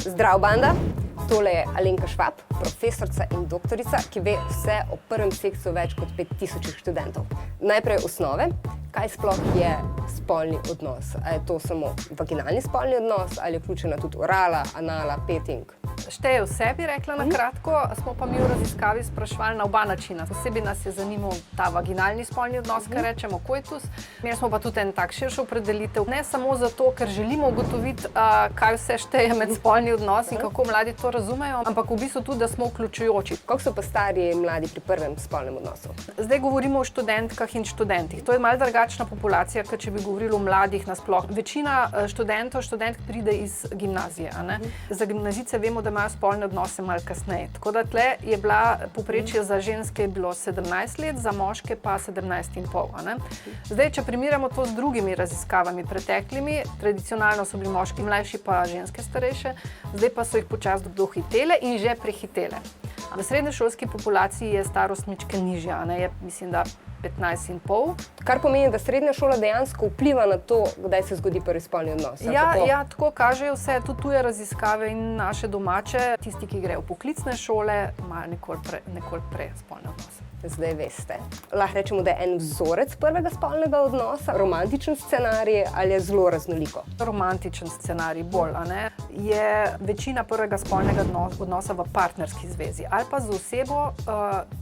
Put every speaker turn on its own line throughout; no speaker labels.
Zdrav, banda! Tole je Alenka Švab, profesorica in doktorica, ki ve vse o prvem seksu več kot 5000 študentov. Najprej osnove, kaj sploh je spolni odnos? A je to samo vaginalni spolni odnos ali je vključena tudi orala, anala, petting?
Šteje vse, bi rekla na kratko, smo pa mi v raziskavi spraševali na oba načina. Posebej nas je zanimal ta vaginalni spolni odnos, kar rečemo koitus. Imeli smo pa tudi en tak širši opredelitev. Ne samo zato, ker želimo ugotoviti, kaj vse šteje med spolni odnos in kako mladi to razumejo, ampak v bistvu tudi, da smo vključujoči.
Koliko so pa stari mladi pri prvem spolnem odnosu?
Zdaj govorimo o študentkah in študentih. To je malo drugačna populacija, kot če bi govorili o mladih nasploh. Večina študentk pride iz gimnazije, a ne? Za gimnazijce vemo, da imajo spolne odnose malo kasneje. Tako da tle je bila povprečje za ženske je bilo 17 let, za moške pa 17,5, a ne? Zdaj, če primerjamo to z drugimi raziskavami preteklimi, tradicionalno so bili moški mlajši pa ženske starejše, zdaj pa so jih počasi dohitele in že prehitele. V srednješolski populaciji je starost mičke nižja, a ne? Je, mislim, da 15,5.
Kar pomeni, da srednja šola dejansko vpliva na to, kdaj se zgodi prvi spolni odnos.
Ja, tako kažejo vse, tudi tuje raziskave in naše domače. Tisti, ki grejo v poklicne šole, imajo nekoliko prej spolne odnose.
Zdaj veste. Lahko rečemo, da je en vzorec prvega spolnega odnosa, romantičen scenarij ali je zelo raznoliko?
Romantičen scenarij bolj, a ne? Je večina prvega spolnega odnosa v partnerski zvezi ali pa z osebo,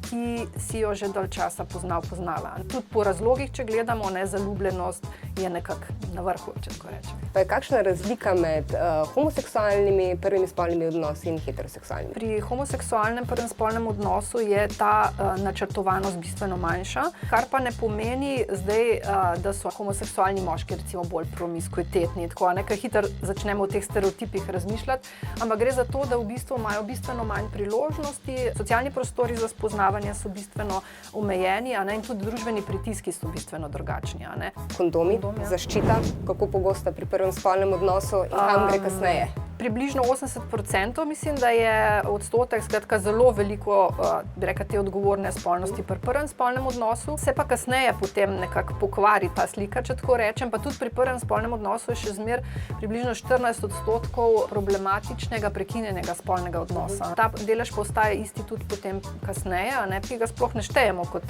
ki si jo že dalj časa poznala. Tudi po razlogih, če gledamo, zaljubljenost je nekako na vrhu, če tako rečem.
Pa je kakšna razlika med homoseksualnimi prvimi spolnimi odnosi in heteroseksualnimi?
Pri homoseksualnem prvem spolnem odnosu je ta načrtovanost bistveno manjša, kar pa ne pomeni zdaj, da so homoseksualni moški recimo bolj promiskuitetni, tako, ker hitro začnemo o teh stereotipih razmišljati, ampak gre za to, da v bistvu imajo bistveno manj priložnosti, socialni prostori za spoznavanje so bistveno omejeni, in tudi družbeni pritiski so bistveno drugačni.
Kondomi, zaščita, kako pogosta pri prvem spolnem odnosu in kam gre kasneje?
Približno 80%, mislim, da je odstotek, skratka zelo veliko, bi rekla, te odgovorne spolnosti pri prvem spolnem odnosu. Se pa kasneje potem nekako pokvari ta slika, če tako rečem, pa tudi pri prvem spolnem odnosu je še zmeraj približno 14% problematičnega prekinjenega spolnega odnosa. Ta delež pa ostaja isti tudi potem kasneje, ki ga sploh ne štejemo kot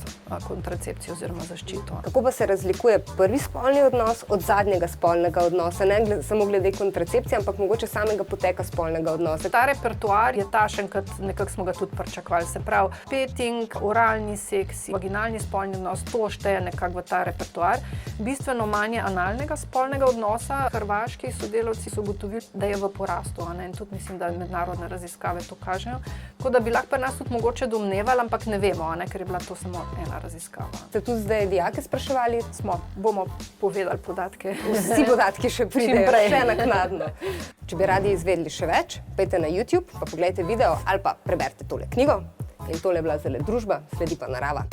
kontracepcijo oziroma zaščito.
Kako pa se razlikuje prvi spolni odnos od zadnjega spolnega odnosa? Ne samo glede kontracepcije, ampak mogoče samega poteka spolnega odnosa.
Ta repertoar je tašen, kot nekako smo ga tudi pričakovali. Se pravi, petting, oralni seks, vaginalni spolni odnos, to šteje nekako v ta repertoar. Bistveno manj analnega spolnega odnosa. Hrvaški sodelavci so ugotovili, da je v porastu, in tudi mislim, da mednarodne raziskave to kažejo. Tako da bi lahko pri nas tudi mogoče domnevali, ampak ne vemo, ker je bila to samo ena raziskava.
Ste tudi zdaj dijake spraševali?
Bomo povedali podatke.
Vsi podatki še pridejo, še naknadno. Če bi radi izvedeli še več, pojdite na YouTube, pa pogledajte video ali pa preberite tole knjigo. In tole je bila zdaj družba, sledi pa narava.